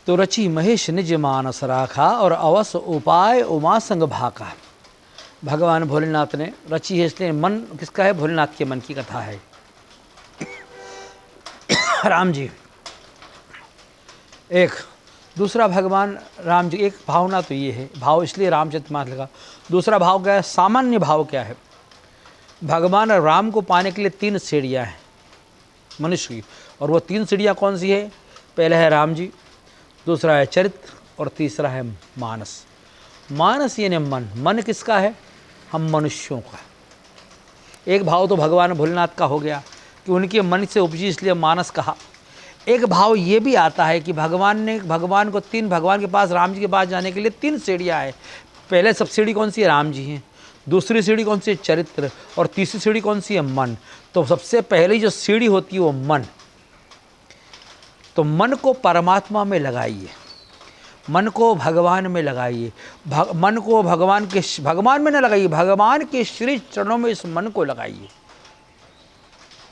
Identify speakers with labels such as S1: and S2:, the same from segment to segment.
S1: तो रची महेश निज मानस राखा और अवस उपाय उमा संग भाका। भगवान भोलेनाथ ने रची है, इसलिए मन किसका है? भोलेनाथ के मन की कथा है। राम जी एक, दूसरा भगवान राम जी एक भावना तो ये है, भाव इसलिए रामचरितमानस लगा। दूसरा भाव क्या है? सामान्य भाव क्या है? भगवान राम को पाने के लिए 3 सीढ़ियाँ हैं मनुष्य की, और वो 3 सीढ़ियाँ कौन सी है? पहले है राम जी, दूसरा है चरित्र, और तीसरा है मानस। मानस यानी मन। मन किसका है? हम मनुष्यों का। एक भाव तो भगवान भोलेनाथ का हो गया कि उनके मन से उपजी, इसलिए मानस कहा। एक भाव ये भी आता है कि भगवान के पास, राम जी के पास जाने के लिए 3 सीढ़ियाँ हैं। पहले सब सीढ़ी कौन सी है? राम जी हैं। दूसरी सीढ़ी कौन सी है? चरित्र। और तीसरी सीढ़ी कौन सी है? मन। तो सबसे पहली जो सीढ़ी होती है वो मन। तो मन को परमात्मा में लगाइए, मन को भगवान में लगाइए, मन को भगवान में न लगाइए, भगवान के श्री चरणों में इस मन को लगाइए।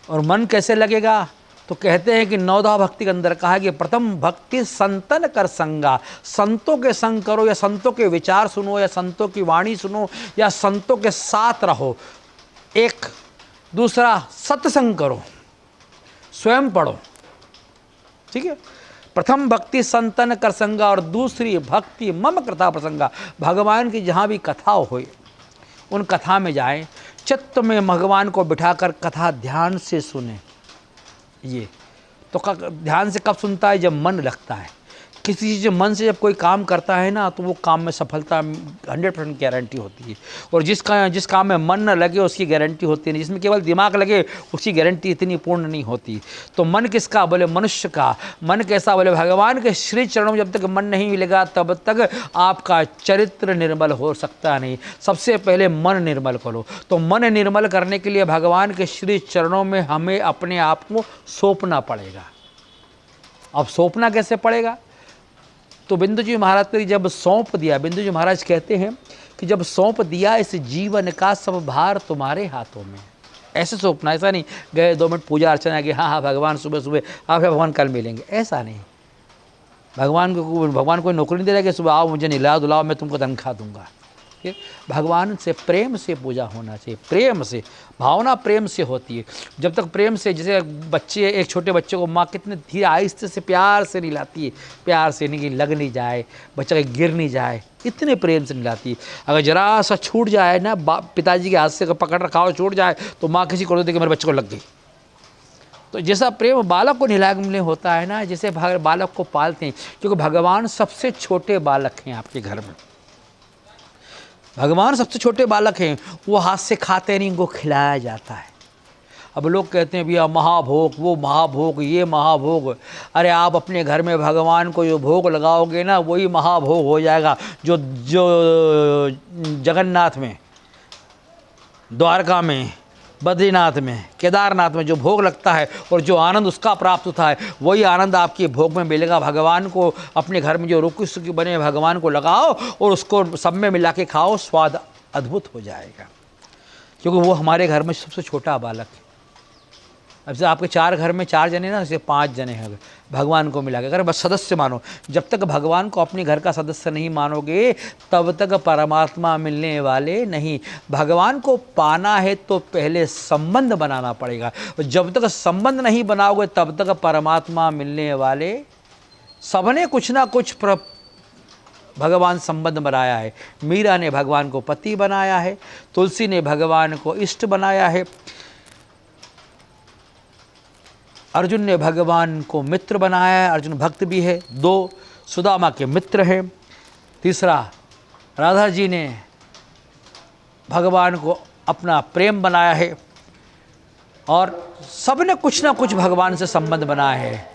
S1: और मन कैसे लगेगा? तो कहते हैं कि नवधा भक्ति के अंदर कहा कि प्रथम भक्ति संतन कर संगा। संतों के संग करो, या संतों के विचार सुनो, या संतों की वाणी सुनो, या संतों के साथ रहो। एक दूसरा सत्संग करो, स्वयं पढ़ो, ठीक है। प्रथम भक्ति संतन कर संगा, और दूसरी भक्ति मम कथा प्रसंगा। भगवान की जहाँ भी कथा हो उन कथा में जाएं, चित्त में भगवान को बिठाकर कथा ध्यान से सुने। ये तो ध्यान से कब सुनता है? जब मन लगता है। किसी चीज़ मन से जब कोई काम करता है ना, तो वो काम में सफलता 100% गारंटी होती है। और जिस काम में मन न लगे उसकी गारंटी होती नहीं। जिसमें केवल दिमाग लगे उसकी गारंटी इतनी पूर्ण नहीं होती। तो मन किसका? बोले मनुष्य का। मन कैसा? बोले भगवान के श्री चरणों में जब तक मन नहीं मिलेगा तब तक आपका चरित्र निर्मल हो सकता नहीं। सबसे पहले मन निर्मल करो। तो मन निर्मल करने के लिए भगवान के श्री चरणों में हमें अपने आप को सौंपना पड़ेगा। अब सौंपना कैसे पड़ेगा? तो बिंदु जी महाराज को जब सौंप दिया, बिंदु जी महाराज कहते हैं कि जब सौंप दिया इस जीवन का सब भार तुम्हारे हाथों में, ऐसे सौंपना। ऐसा नहीं गए 2 मिनट पूजा अर्चना कि हाँ भगवान सुबह सुबह आप भगवान कल मिलेंगे, ऐसा नहीं। भगवान कोई नौकरी नहीं दे रहा कि सुबह आओ मुझे नहलाओ धुलाओ मैं तुमको तनख्वाह दूंगा। भगवान से प्रेम से पूजा होना चाहिए, प्रेम से, भावना प्रेम से होती है। जब तक प्रेम से, जैसे बच्चे, एक छोटे बच्चे को माँ कितने धीरे आहिस्ते से प्यार से नहलाती है, प्यार से नहीं लग नहीं जाए, बच्चा कहीं गिर नहीं जाए, इतने प्रेम से नहलाती है। अगर जरा सा छूट जाए ना, पिताजी के हाथ से पकड़ रखा हो छूट जाए तो माँ किसी को देती कि मेरे बच्चे को लग गई। तो जैसा प्रेम बालक को नहलाने होता है ना, जैसे बालक को पालते हैं, क्योंकि भगवान सबसे छोटे बालक हैं आपके घर में। भगवान सबसे छोटे बालक हैं, वो हाथ से खाते नहीं, उनको खिलाया जाता है। अब लोग कहते हैं भैया महाभोग, वो महाभोग, ये महाभोग। अरे आप अपने घर में भगवान को जो भोग लगाओगे ना वही महाभोग हो जाएगा। जो जगन्नाथ में, द्वारका में, बद्रीनाथ में, केदारनाथ में जो भोग लगता है और जो आनंद उसका प्राप्त होता है, वही आनंद आपके भोग में मिलेगा। भगवान को अपने घर में जो रुकी सुखी बने भगवान को लगाओ और उसको सब में मिला के खाओ, स्वाद अद्भुत हो जाएगा। क्योंकि वो हमारे घर में सबसे छोटा बालक है। अब से आपके 4 घर में 4 जने ना, जैसे 5 जने हैं भगवान को मिला के, अगर बस सदस्य मानो। जब तक भगवान को अपने घर का सदस्य नहीं मानोगे तब तक परमात्मा मिलने वाले नहीं। भगवान को पाना है तो पहले संबंध बनाना पड़ेगा। जब तक संबंध नहीं बनाओगे तब तक परमात्मा मिलने वाले। सबने कुछ ना कुछ भगवान संबंध बनाया है। मीरा ने भगवान को पति बनाया है, तुलसी ने भगवान को इष्ट बनाया है, अर्जुन ने भगवान को मित्र बनाया है, अर्जुन भक्त भी है। 2 सुदामा के मित्र हैं। तीसरा राधा जी ने भगवान को अपना प्रेम बनाया है। और सब ने कुछ ना कुछ भगवान से संबंध बनाया है।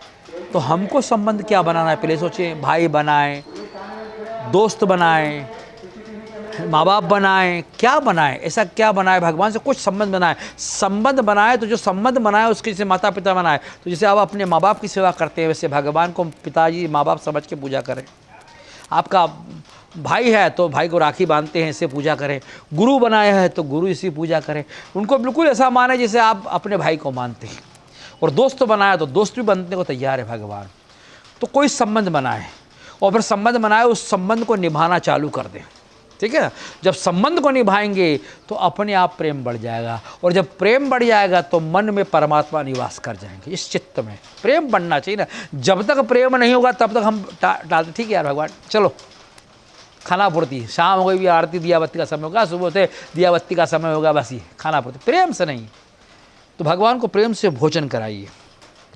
S1: तो हमको संबंध क्या बनाना है? पहले सोचें। भाई बनाएं, दोस्त बनाएं, माँ बाप बनाएं, क्या बनाएं? ऐसा क्या बनाए? भगवान से कुछ संबंध बनाए। संबंध बनाए तो जो संबंध बनाए उसके जैसे माता पिता बनाए, तो जैसे आप अपने माँ बाप की सेवा करते हैं वैसे भगवान को पिताजी माँ बाप समझ के पूजा करें। आपका भाई है तो भाई को राखी बांधते हैं, इससे पूजा करें। गुरु बनाया है तो गुरु इसी पूजा करें। उनको बिल्कुल ऐसा माने जैसे आप अपने भाई को मानते हैं। और दोस्त बनाया तो दोस्त भी बनने को तैयार है भगवान। तो कोई संबंध बनाए, और फिर संबंध बनाए, उस संबंध को निभाना चालू कर दें। ठीक है, जब संबंध को निभाएंगे तो अपने आप प्रेम बढ़ जाएगा, और जब प्रेम बढ़ जाएगा तो मन में परमात्मा निवास कर जाएंगे। इस चित्त में प्रेम बढ़ना चाहिए ना। जब तक प्रेम नहीं होगा तब तक हम डालते, ठीक है यार भगवान चलो खाना पूर्ति, शाम हो गई भी आरती दिया बत्ती का समय होगा, सुबह से दिया बत्ती का समय होगा, बस ये खाना पूर्ति, प्रेम से नहीं। तो भगवान को प्रेम से भोजन कराइए,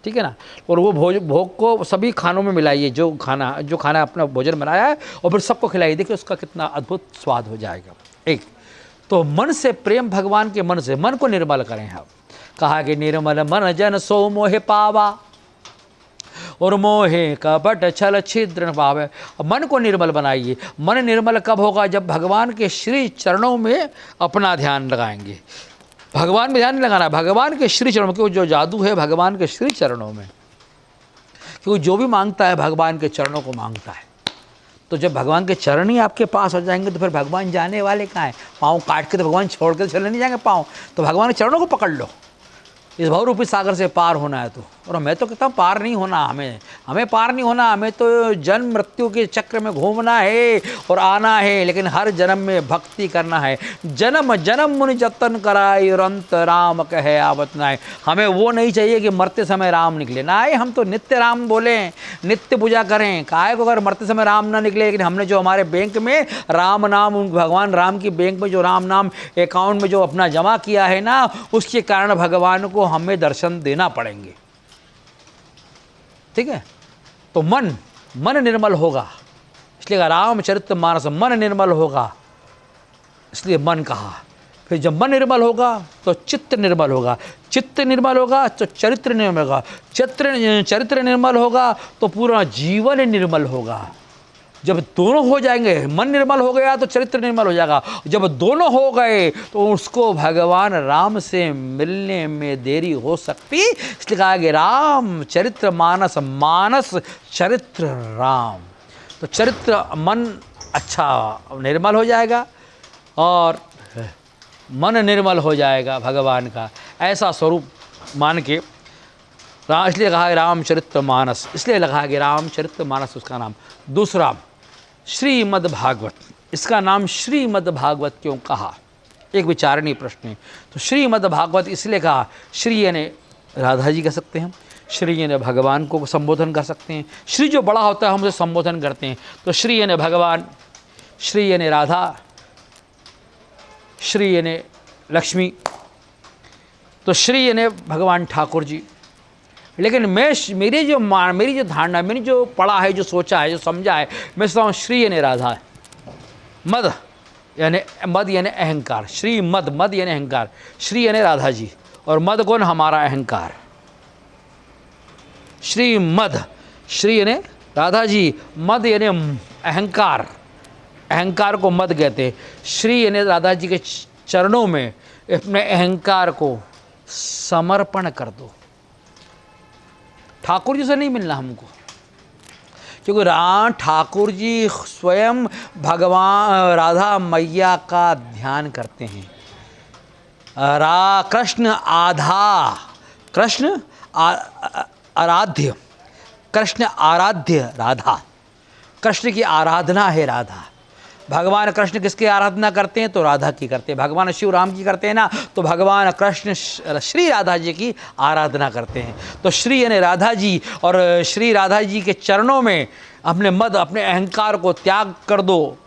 S1: ठीक है ना। और वो भोग को सभी खानों में मिलाइए, जो खाना अपना भोजन बनाया है, और फिर सबको खिलाइए। देखिए उसका कितना अद्भुत स्वाद हो जाएगा। एक तो मन से प्रेम, भगवान के मन से मन को निर्मल करें। हम कहा कि निर्मल मन जन सो मोहे पावा, और मोहे कपट छल छिद्र पावे। मन को निर्मल बनाइए। मन निर्मल कब होगा? जब भगवान के श्री चरणों में अपना ध्यान लगाएंगे। भगवान में ध्यान नहीं लगाना, भगवान के श्री चरणों में, क्योंकि जो जादू है भगवान के श्री चरणों में, क्योंकि जो भी मांगता है भगवान के चरणों को मांगता है। तो जब भगवान के चरण ही आपके पास हो जाएंगे तो फिर भगवान जाने वाले कहाँ हैं? पाँव काट के तो भगवान छोड़ के चले नहीं जाएंगे पाँव, तो भगवान के चरणों को पकड़ लो। इस बहुरूपी सागर से पार होना है तो, और मैं तो कहता हूँ पार नहीं होना, हमें पार नहीं होना, हमें तो जन्म मृत्यु के चक्र में घूमना है और आना है, लेकिन हर जन्म में भक्ति करना है। जन्म जन्म मुनि जतन कराए और अंत राम कहे आवत नाय। हमें वो नहीं चाहिए कि मरते समय राम निकले ना आए, हम तो नित्य राम बोले, नित्य पूजा करें। काहे को अगर मरते समय राम ना निकले, लेकिन हमने जो हमारे बैंक में राम नाम, भगवान राम की बैंक में जो राम नाम अकाउंट में जो अपना जमा किया है ना, उसके कारण भगवान को हमें दर्शन देना पड़ेंगे। ठीक है, तो मन निर्मल होगा, इसलिए रामचरित मानस मन निर्मल होगा, इसलिए मन कहा। फिर जब मन निर्मल होगा तो चित्त निर्मल होगा, चित्त निर्मल होगा तो चरित्र निर्मल होगा, चरित्र निर्मल होगा तो पूरा जीवन निर्मल होगा। जब दोनों हो जाएंगे, मन निर्मल हो गया तो चरित्र निर्मल हो जाएगा, जब दोनों हो गए तो उसको भगवान राम से मिलने में देरी हो सकती। इसलिए कहा कि राम चरित्र मानस, मानस चरित्र राम। तो चरित्र मन अच्छा निर्मल हो जाएगा और मन निर्मल हो जाएगा भगवान का, ऐसा स्वरूप मान के इसलिए कहा रामचरित्र मानस, इसलिए लगा कि रामचरित्र मानस उसका नाम। दूसरा श्रीमद् भागवत, इसका नाम श्रीमद् भागवत क्यों कहा? एक विचारणीय प्रश्न है। तो श्रीमद् भागवत इसलिए कहा, श्री यानी राधा जी कह सकते हैं, श्री यानी भगवान को संबोधन कर सकते हैं। श्री जो बड़ा होता है हम उसे संबोधन करते हैं, तो श्री यानी भगवान, श्री यानी राधा, श्री यानी लक्ष्मी, तो श्री यानी भगवान ठाकुर जी। लेकिन मेरी जो धारणा, मैंने जो पढ़ा है, जो सोचा है, जो समझा है, मैं सोचता हूँ श्री यानी राधा है। मद यानी अहंकार, श्री मद यानी अहंकार, श्री यानी राधा जी और मद कौन? हमारा अहंकार। श्री यानी राधा जी, मद यानी अहंकार, अहंकार को मद कहते हैं। श्री यानी राधा जी के चरणों में अपने अहंकार को समर्पण कर दो। ठाकुर जी से नहीं मिलना हमको, क्योंकि ठाकुर जी स्वयं भगवान राधा मैया का ध्यान करते हैं। कृष्ण आराध्य राधा, कृष्ण की आराधना है राधा। भगवान कृष्ण किसकी आराधना करते हैं? तो राधा की करते हैं। भगवान शिव राम की करते हैं ना, तो भगवान कृष्ण श्री राधा जी की आराधना करते हैं। तो श्री यानी राधा जी, और श्री राधा जी के चरणों में अपने अहंकार को त्याग कर दो।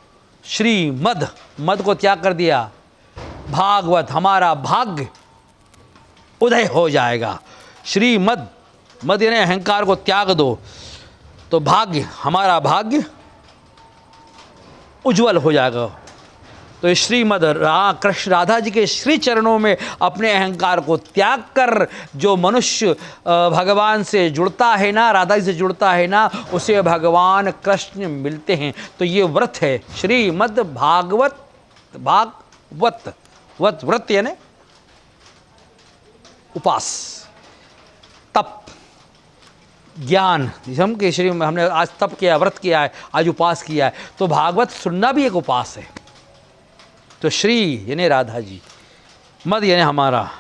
S1: श्री मद को त्याग कर दिया, भागवत हमारा भाग्य उदय हो जाएगा। श्री मद यानी अहंकार को त्याग दो तो भाग्य, हमारा भाग्य उज्जवल हो जाएगा। तो श्रीमद कृष्ण राधा जी के श्री चरणों में अपने अहंकार को त्याग कर जो मनुष्य भगवान से जुड़ता है ना, राधा जी से जुड़ता है ना, उसे भगवान कृष्ण मिलते हैं। तो ये व्रत है श्रीमद् भागवत, व्रत यानी उपास, तप, ज्ञान। हम केसरी में हमने आज तप किया, व्रत किया है, आज उपास किया है, तो भागवत सुनना भी एक उपास है। तो श्री यानी राधा जी, मद यानी हमारा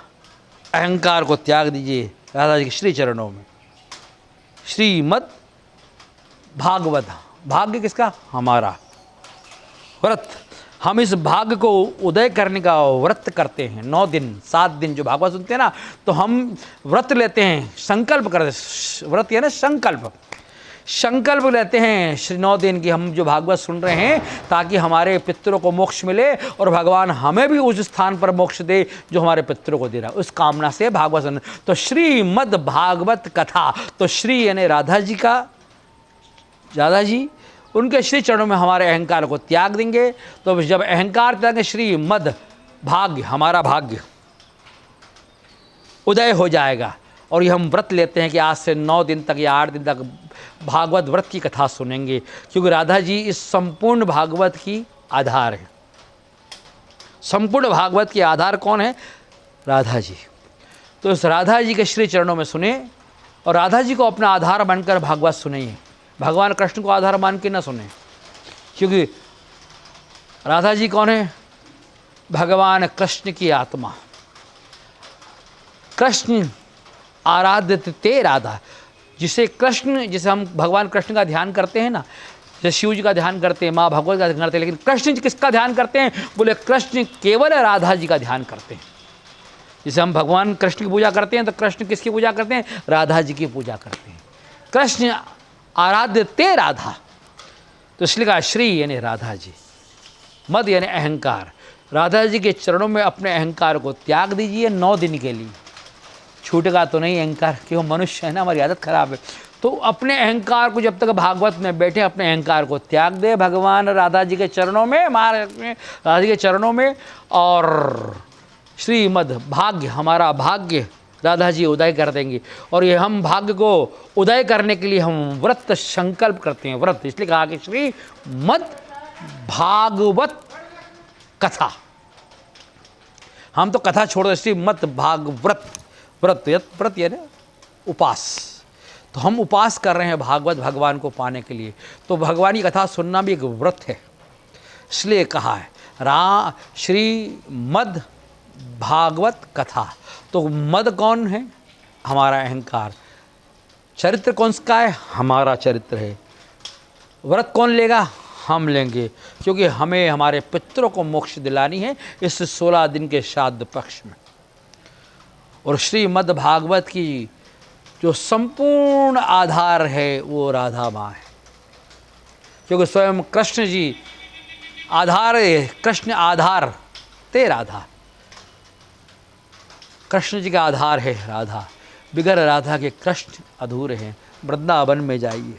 S1: अहंकार को त्याग दीजिए राधा जी के श्री चरणों में। श्रीमद् भागवत, भाग्य किसका? हमारा। व्रत, हम इस भाग्य को उदय करने का व्रत करते हैं। 9 दिन 7 दिन जो भागवत सुनते हैं ना, तो हम व्रत लेते हैं, संकल्प करते हैं। व्रत यानी संकल्प, संकल्प लेते हैं श्री 9 दिन की हम जो भागवत सुन रहे हैं, ताकि हमारे पितरों को मोक्ष मिले और भगवान हमें भी उस स्थान पर मोक्ष दे जो हमारे पितरों को दे रहा है। उस कामना से भागवत सुन। तो श्रीमद् भागवत कथा, तो श्री यानी राधा जी का, राधा जी उनके श्री चरणों में हमारे अहंकार को त्याग देंगे। तो जब अहंकार त्याग श्री मद भाग्य, हमारा भाग्य उदय हो जाएगा। और ये हम व्रत लेते हैं कि आज से 9 दिन तक या 8 दिन तक भागवत व्रत की कथा सुनेंगे, क्योंकि राधा जी इस संपूर्ण भागवत की आधार है। संपूर्ण भागवत के आधार कौन है? राधा जी। तो इस राधा जी के श्री चरणों में सुने और राधा जी को अपना आधार मानकर भागवत सुनिए। भगवान कृष्ण को आधार मान के न सुने, क्योंकि राधा जी कौन है? भगवान कृष्ण की आत्मा। कृष्ण आराध्य ते राधा, जिसे कृष्ण, जिसे हम भगवान कृष्ण का ध्यान करते हैं ना, जैसे शिव जी का ध्यान करते हैं, माँ भगवत का ध्यान करते हैं, लेकिन कृष्ण जी किसका ध्यान करते हैं? बोले कृष्ण केवल राधा जी का ध्यान करते हैं। जैसे हम भगवान कृष्ण की पूजा करते हैं, तो कृष्ण किसकी पूजा करते हैं? राधा जी की पूजा करते हैं। कृष्ण आराध्य ते राधा, तो इसलिए कहा श्री यानी राधा जी, मद यानी अहंकार। राधा जी के चरणों में अपने अहंकार को त्याग दीजिए 9 दिन के लिए। छूटेगा तो नहीं अहंकार, क्यों? मनुष्य है ना, हमारी आदत खराब है। तो अपने अहंकार को, जब तक भागवत में बैठे, अपने अहंकार को त्याग दे भगवान राधा जी के चरणों में, राधा जी के चरणों में। और श्रीमद भाग्य, हमारा भाग्य राधा जी उदय कर देंगे। और ये हम भाग्य को उदय करने के लिए हम व्रत संकल्प करते हैं। व्रत इसलिए कहा कि श्रीमद् भागवत कथा, हम तो कथा छोड़ दे, श्रीमद् भागवत व्रत, व्रत यानी उपास। तो हम उपास कर रहे हैं भागवत भगवान को पाने के लिए। तो भगवान की कथा सुनना भी एक व्रत है, इसलिए कहा है श्रीमद् भागवत कथा। तो मद कौन है? हमारा अहंकार। चरित्र कौन सा है? हमारा चरित्र है। व्रत कौन लेगा? हम लेंगे, क्योंकि हमें हमारे पितरों को मोक्ष दिलानी है इस 16 दिन के श्राद्ध पक्ष में। और श्रीमद् भागवत की जो संपूर्ण आधार है वो राधा माँ है, क्योंकि स्वयं कृष्ण जी आधार है। कृष्ण आधार ते राधा, कृष्ण जी का आधार है राधा। बिगर राधा के कृष्ण अधूरे हैं। वृंदावन में जाइए।